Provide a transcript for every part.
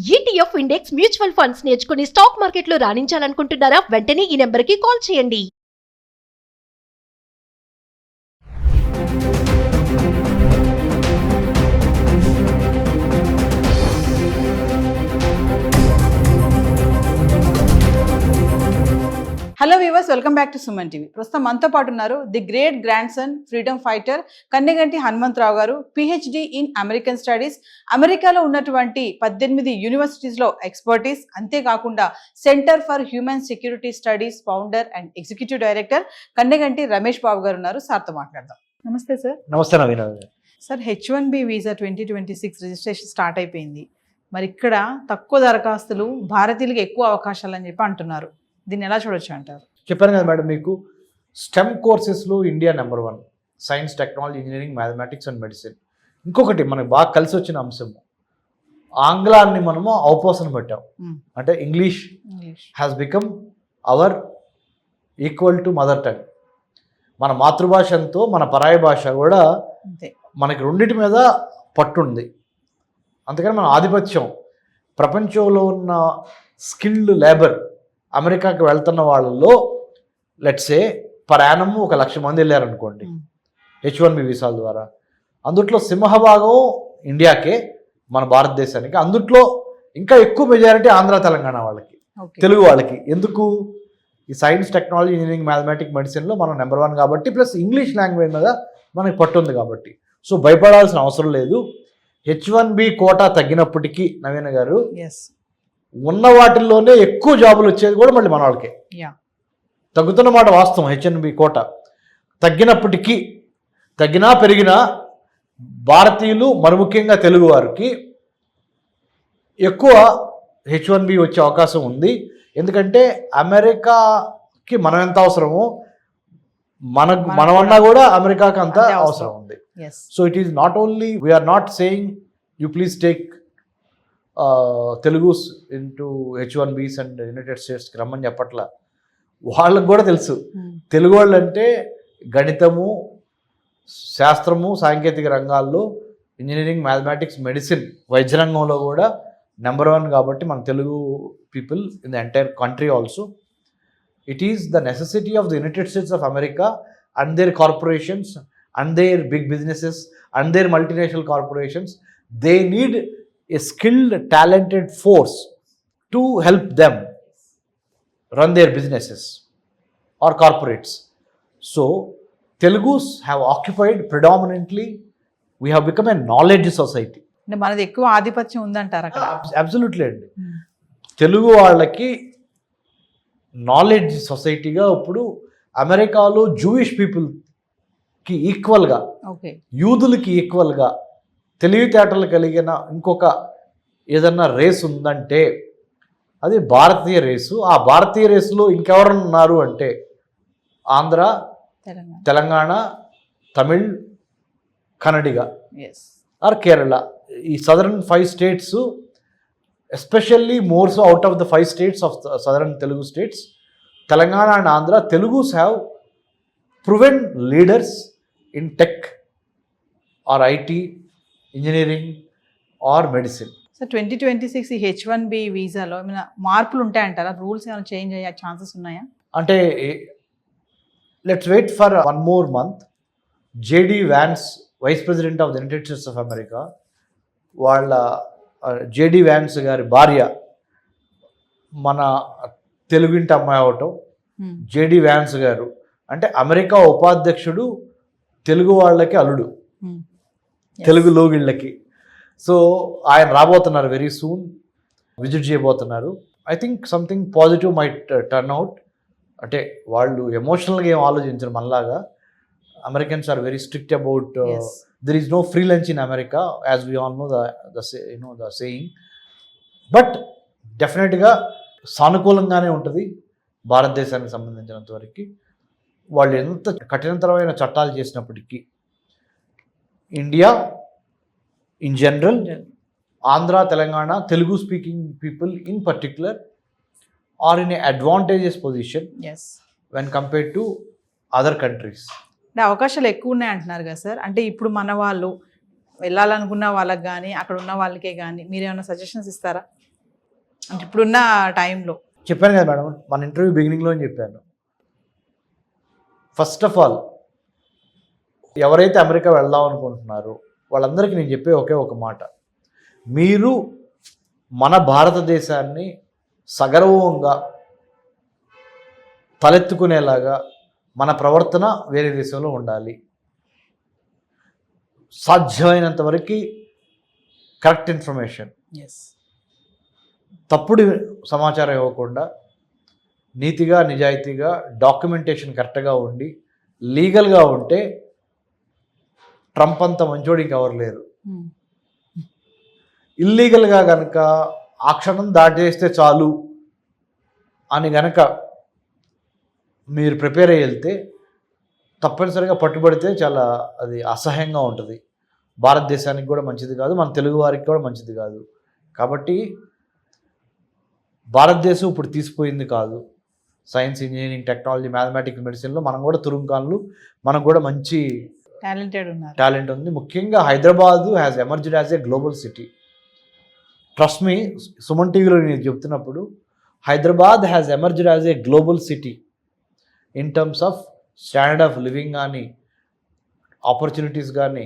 ETF index mutual funds నేర్చుకుని stock మార్కెట్లో రాణించాలనుకుంటున్నారా? వెంటనే ఈ నెంబర్కి కాల్ చేయండి. Hello viewers, welcome back to Suman TV. ప్రస్తుతం మనతో పాటు ఉన్నారు the great grandson freedom fighter Kanneganti Hanumantharao garu, PhD in American studies. అమెరికాలో ఉన్నటువంటి 18 యూనివర్సిటీస్లో ఎక్స్పర్టీస్, అంతేకాకుండా centre for human security studies founder and executive director Kanneganti Ramesh Babu garu ఉన్నారు. సార్తో మాట్లాడదాం. నమస్తే సార్. నమస్తే Naveen. Sir, H1B visa 2026 registration start అయిపోయింది. మరి ఇక్కడ తక్కువ దరఖాస్తులు, భారతీయులకు ఎక్కువ అవకాశాలు అని చెప్పి అంటున్నారు. దీన్ని ఎలా చూడొచ్చు అంటారు? చెప్పాను కదా మేడం మీకు, స్టెమ్ కోర్సెస్లో India number 1, science, technology, engineering, mathematics and medicine. ఇంకొకటి మనకు బాగా కలిసి వచ్చిన అంశం, ఆంగ్లాన్ని మనము అవపోసన పెట్టాం. అంటే English has become hour equal to mother tongue. మన మాతృభాషతో మన పరాయి భాష కూడా మనకి రెండింటి మీద పట్టుంది. అందుకని మన ఆధిపత్యం, ప్రపంచంలో ఉన్న స్కిల్డ్ లేబర్ అమెరికాకి వెళ్తున్న వాళ్ళలో లెట్సే పర్ యానం 1,00,000 మంది వెళ్ళారనుకోండి H1B వీసాల ద్వారా. అందుట్లో సింహభాగం ఇండియాకే, మన భారతదేశానికి. అందుట్లో ఇంకా ఎక్కువ మెజారిటీ ఆంధ్ర, తెలంగాణ వాళ్ళకి, తెలుగు వాళ్ళకి. ఎందుకు? ఈ సైన్స్, టెక్నాలజీ, ఇంజనీరింగ్, మ్యాథమెటిక్స్, మెడిసిన్లో మనం నెంబర్ 1 కాబట్టి, ప్లస్ ఇంగ్లీష్ లాంగ్వేజ్ మీద మనకి పట్టుంది కాబట్టి. సో భయపడాల్సిన అవసరం లేదు. H1B కోటా తగ్గినప్పటికీ నవీన గారు, ఉన్న వాటిల్లోనే ఎక్కువ జాబులు వచ్చేది కూడా మళ్ళీ మన వాళ్ళకే. తగ్గుతున్న మాట వాస్తవం. H1B కోట తగ్గినప్పటికీ, తగ్గినా పెరిగినా భారతీయులు, మరి ముఖ్యంగా తెలుగు వారికి ఎక్కువ H1B వచ్చే అవకాశం ఉంది. ఎందుకంటే అమెరికాకి మనం ఎంత అవసరమో మనమన్నా కూడా అమెరికాకి అంత అవసరం ఉంది. So it is not only, we're not saying you please take Telugu into H1Bs and United స్టేట్స్కి రమ్మని చెప్పట్లా. వాళ్ళకు కూడా తెలుసు తెలుగు వాళ్ళు అంటే గణితము, శాస్త్రము, సాంకేతిక రంగాల్లో, ఇంజనీరింగ్, మ్యాథమెటిక్స్, మెడిసిన్, వైద్య రంగంలో కూడా నెంబర్ 1 కాబట్టి మన Telugu people in the entire country also. It is the necessity of the United States of America and their corporations and their big businesses and their multinational corporations. They need a skilled, talented force to help them run their businesses or corporates. So Telugus have occupied predominantly, we have become a knowledge society. అంటే మనది ఎక్కువ ఆధిపత్యం ఉందంటారు అక్కడ? Absolutely అండి. తెలుగు వాళ్ళకి knowledge సొసైటీగా ఇప్పుడు అమెరికాలో జూయిష్ పీపుల్కి ఈక్వల్గా, యూదులకి ఈక్వల్గా తెలివితేటలు కలిగిన ఇంకొక ఏదన్నా రేస్ ఉందంటే అది భారతీయ రేసు. ఆ భారతీయ రేసులో ఇంకెవరు ఉన్నారు అంటే ఆంధ్ర, తెలంగాణ, తమిళ్, కన్నడిగా ఆర్ కేరళ. ఈ southern 5 states, especially more so out of the 5 states of southern Telugu states, Telangana and Andhra, Telugus have proven leaders in tech or IT, engineering or medicine. So 2026 ఈ H1B వీసాలో ఏమైనా మార్పులు ఉంటాయంటారా? రూల్స్ ఏమైనా చేంజ్ అయ్యే ఛాన్సెస్ ఉన్నాయా? అంటే let's wait for 1 more month. JD Vance, vice president of the United States of America, వాళ్ళ JD Vance గారి భార్య మన తెలుగింటి అమ్మాయి అవటం. JD Vance గారు అంటే అమెరికా ఉపాధ్యక్షుడు, తెలుగు వాళ్ళకి అల్లుడు, తెలుగు లోగిళ్ళకి. సో ఆయన రాబోతున్నారు, వెరీ సూన్ విజిట్ చేయబోతున్నారు. I think something positive might turn out. అంటే వాళ్ళు ఎమోషనల్గా ఏం ఆలోచించరు మనలాగా. Americans are very strict about there is no free lunch in America, as we all know the saying. But డెఫినెట్గా సానుకూలంగానే ఉంటుంది భారతదేశానికి సంబంధించినంత వరకు. వాళ్ళు ఎంత కఠినతరమైన చట్టాలు చేసినప్పటికీ India in general, Andhra, Telangana, Telugu speaking people in particular are in a advantages position when compared to other countries. అవకాశాలు ఎక్కువ ఉన్నాయి అంటున్నారు కదా సార్. అంటే ఇప్పుడు మన వాళ్ళు వెళ్ళాలనుకున్న వాళ్ళకి కానీ అక్కడ ఉన్న వాళ్ళకే కానీ మీరేమైనా సజెషన్స్ ఇస్తారా అంటే ఇప్పుడున్న టైంలో? చెప్పాను కదా మేడం, మన ఇంటర్వ్యూ బిగినింగ్లో చెప్పాను. ఫస్ట్ ఆఫ్ ఆల్ ఎవరైతే అమెరికా వెళ్దాం అనుకుంటున్నారో వాళ్ళందరికీ నేను చెప్పే ఒకే ఒక మాట, మీరు మన భారతదేశాన్ని సగర్వంగా తలెత్తుకునేలాగా మన ప్రవర్తన వేరే దేశంలో ఉండాలి. సాధ్యమైనంత వరకు కరెక్ట్ ఇన్ఫర్మేషన్, ఎస్, తప్పుడు సమాచారం ఇవ్వకుండా నీతిగా నిజాయితీగా డాక్యుమెంటేషన్ కరెక్ట్గా ఉండి లీగల్గా ఉంటే ట్రంప్ అంత మంచోడు ఇంకెవరు లేరు. ఇల్లీగల్గా కనుక ఆ క్షణం దాటేస్తే చాలు అని గనక మీరు ప్రిపేర్ అయ్యి వెళ్తే తప్పనిసరిగా పట్టుబడితే చాలా అది అసహ్యంగా ఉంటుంది. భారతదేశానికి కూడా మంచిది కాదు, మన తెలుగు వారికి కూడా మంచిది కాదు. కాబట్టి భారతదేశం ఇప్పుడు తీసిపోయింది కాదు. సైన్స్, ఇంజనీరింగ్, టెక్నాలజీ, మ్యాథమెటిక్స్, మెడిసిన్లో మనం కూడా తురుంకాన్లు, మనకు కూడా మంచి టాలెంట్ ఉంది. ముఖ్యంగా Hyderabad has emerged as a global city. Trust me, Suman టీవీలో నేను చెప్తున్నప్పుడు Hyderabad has emerged as a global city in terms of standard of living కానీ, ఆపర్చునిటీస్ కానీ,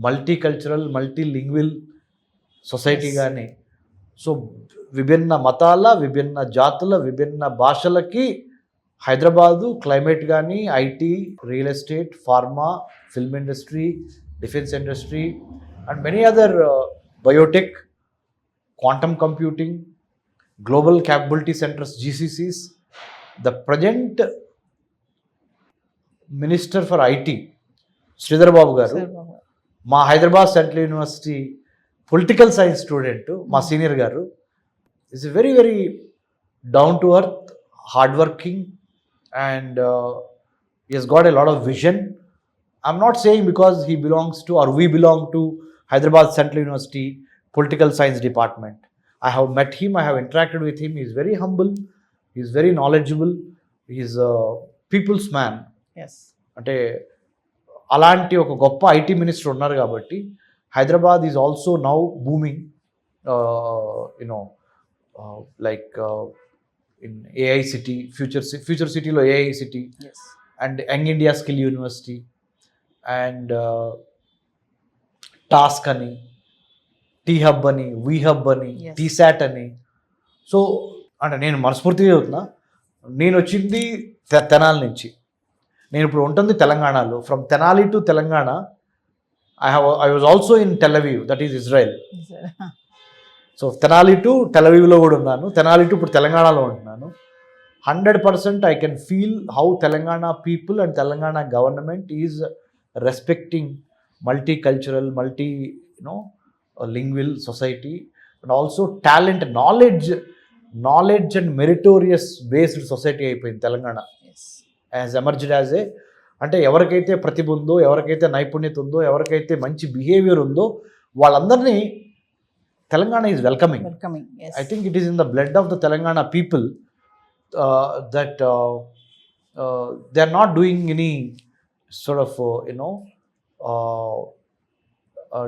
మల్టీకల్చరల్ మల్టీలింగ్వల్ సొసైటీ కానీ. సో విభిన్న మతాల, విభిన్న జాతుల, విభిన్న భాషలకి హైదరాబాదు క్లైమేట్ కానీ, IT, real estate, pharma, film industry, defence industry and many other Biotech, quantum computing, global capability centres, GCCs. The present Minister for IT, Sridhar Babu గారు, మా Hyderabad central university political science student, మా సీనియర్ గారు, is very very down to earth, hard working and he has got a lot of vision. I'm not saying because he belongs to or we belong to Hyderabad Central University Political Science Department. I have met him, I have interacted with him. He is very humble, he is very knowledgeable, he is a people's man. Yes. అంటే అలాంటి ఒక గొప్ప IT minister ఉన్నారు కాబట్టి Hyderabad is also now booming, like in AI city, future సిటీలో AI city and young India skill university and TASK అని, T hub అని, V hub అని, టీశాట్ అని. సో అంటే నేను మనస్ఫూర్తిగా చెబుతున్నా, నేను వచ్చింది తెనాలి నుంచి, నేను ఇప్పుడు ఉంటుంది తెలంగాణలో. From Tenali to Telangana I was also in Tel Aviv, that is Israel. So Tenali to Tel అవీవ్లో కూడా ఉన్నాను, తెనాలి టు ఇప్పుడు తెలంగాణలో ఉంటున్నాను. 100% I can feel how Telangana people and Telangana government is respecting multicultural, lingual society and also talent, knowledge and meritorious based society అయిపోయింది Telangana. As emerged as a, అంటే ఎవరికైతే ప్రతిభ ఉందో, ఎవరికైతే నైపుణ్యత ఉందో, ఎవరికైతే మంచి బిహేవియర్ ఉందో వాళ్ళందరినీ Telangana is welcoming. I think it is in the blood of the Telangana people that they are not doing any sort of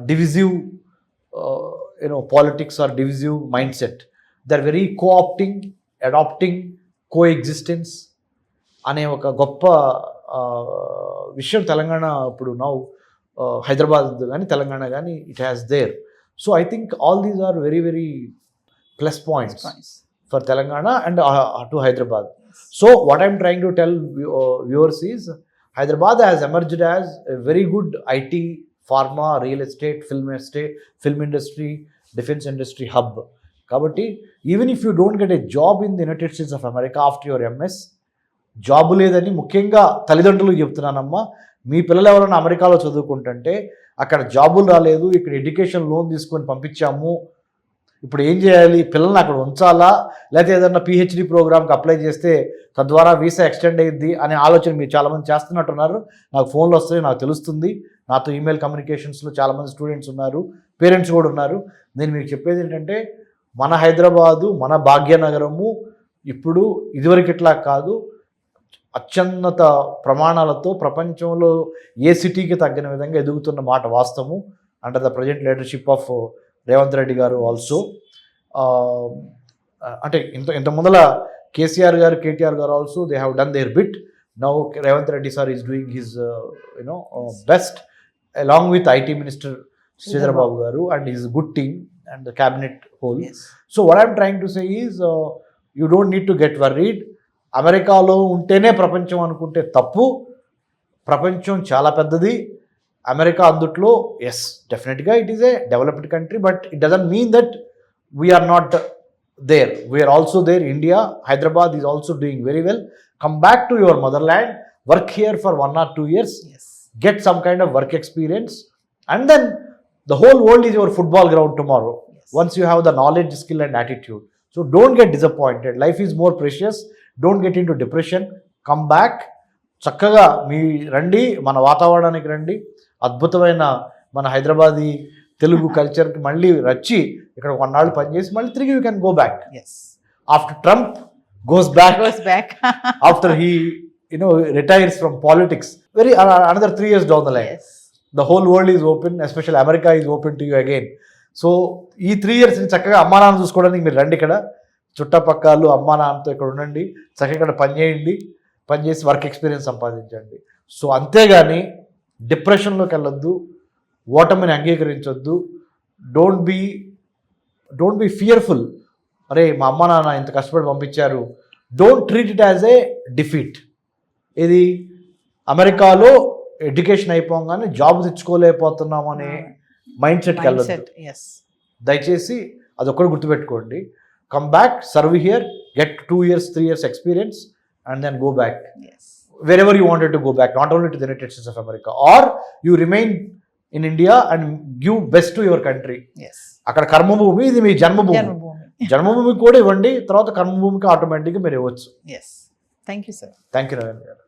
divisive politics or divisive mindset. They are very co-opting, adopting coexistence అనే ఒక గొప్ప విషయం తెలంగాణ ఇప్పుడు now Hyderabad కానీ తెలంగాణ కానీ it has there. So I think all these are very very plus points for Telangana and to Hyderabad. So what I'm trying to tell viewers is Hyderabad has emerged as a very good IT, pharma, real estate, film industry, defense industry hub. Kabatti even if you don't get a job in the United States of America after your MS, job లేదని ముఖ్యంగా తల్లిదండ్రులకు చెప్తున్నానమ్మా. మీ పిల్లలు ఎవరైనా అమెరికాలో చదువుకుంటుంటే అక్కడ జాబులు రాలేదు, ఇక్కడ ఎడ్యుకేషన్ లోన్ తీసుకొని పంపించాము, ఇప్పుడు ఏం చేయాలి, పిల్లల్ని అక్కడ ఉంచాలా లేకపోతే ఏదన్నా PhD ప్రోగ్రామ్కి అప్లై చేస్తే తద్వారా వీసా ఎక్స్టెండ్ అయ్యిద్ది అనే ఆలోచన మీరు చాలామంది చేస్తున్నట్టున్నారు. నాకు ఫోన్లు వస్తాయి, నాకు తెలుస్తుంది, నాతో ఈమెయిల్ కమ్యూనికేషన్స్లో చాలామంది స్టూడెంట్స్ ఉన్నారు, పేరెంట్స్ కూడా ఉన్నారు. నేను మీకు చెప్పేది ఏంటంటే మన హైదరాబాదు, మన భాగ్యనగరము ఇప్పుడు ఇదివరకు ఇట్లా కాదు, అత్యున్నత ప్రమాణాలతో ప్రపంచంలో ఏ సిటీకి తగ్గిన విధంగా ఎదుగుతున్న మాట వాస్తవము. Under the present leadership of Revanth Reddy గారు ఆల్సో. అంటే ఇంత ముందల కేసీఆర్ గారు, కేటీఆర్ గారు also they have done their bit. Now Revanth Reddy sir is doing his best along with IT Minister Sridhar Babu Garu and his good team and the cabinet whole. Yes. So what I'm trying to say is you don't need to get worried. అమెరికాలో ఉంటేనే ప్రపంచం అనుకుంటే తప్పు. ప్రపంచం చాలా పెద్దది. America అందుట్లో yes డెఫినెట్గా it is a developed country, but it doesn't mean that we're not there. We're also there. India, Hyderabad is also doing very well. Come back to your motherland, work here for 1 or 2 years, Yes. get some kind of work experience, and then the whole world is your football ground tomorrow. Yes. Once you have the knowledge, skill and attitude. So don't get disappointed. Life is more precious. Don't get into depression. Come back. చక్కగా మీ రండి, మన వాతావరణానికి రండి. అద్భుతమైన మన హైదరాబాదీ తెలుగు కల్చర్కి మళ్ళీ వచ్చి ఇక్కడ కొన్నాళ్ళు పనిచేసి మళ్ళీ తిరిగి you can go back. Yes. After Trump goes back, after he retires from politics, very another 3 years down the line. Yes. The whole world is open, especially America is open to you again. So ఈ 3 years చక్కగా అమ్మా నాన్న చూసుకోవడానికి మీరు రండి. ఇక్కడ చుట్టపక్కలు అమ్మా నాన్నతో ఇక్కడ ఉండండి, చక్కగా ఇక్కడ పనిచేసి వర్క్ ఎక్స్పీరియన్స్ సంపాదించండి. సో అంతేగాని డిప్రెషన్లోకి వెళ్ళొద్దు, ఓటమిని అంగీకరించొద్దు. Don't be fearful. అరే మా అమ్మ నాన్న ఇంత కష్టపడి పంపించారు. Don't treat it as a defeat. ఇది అమెరికాలో ఎడ్యుకేషన్ అయిపోగానే జాబ్ తెచ్చుకోలేకపోతున్నాం అనే మైండ్ సెట్కి వెళ్ళదు. Yes. దయచేసి అదొక్కటి గుర్తుపెట్టుకోండి. Come back, serve here, get 2 years 3 years experience and then go back Yes. wherever you wanted to go back, not only to the United States of America, or you remain in India and give best to your country. Yes. అక్కడ కర్మభూమి, ఇది మీ జన్మభూమి. జన్మభూమి కూడా ఇవ్వండి, తర్వాత కర్మభూమికి ఆటోమేటిక్గా మీరు ఇవ్వచ్చు. Yes. Thank you, sir. Thank you Narendra గారు.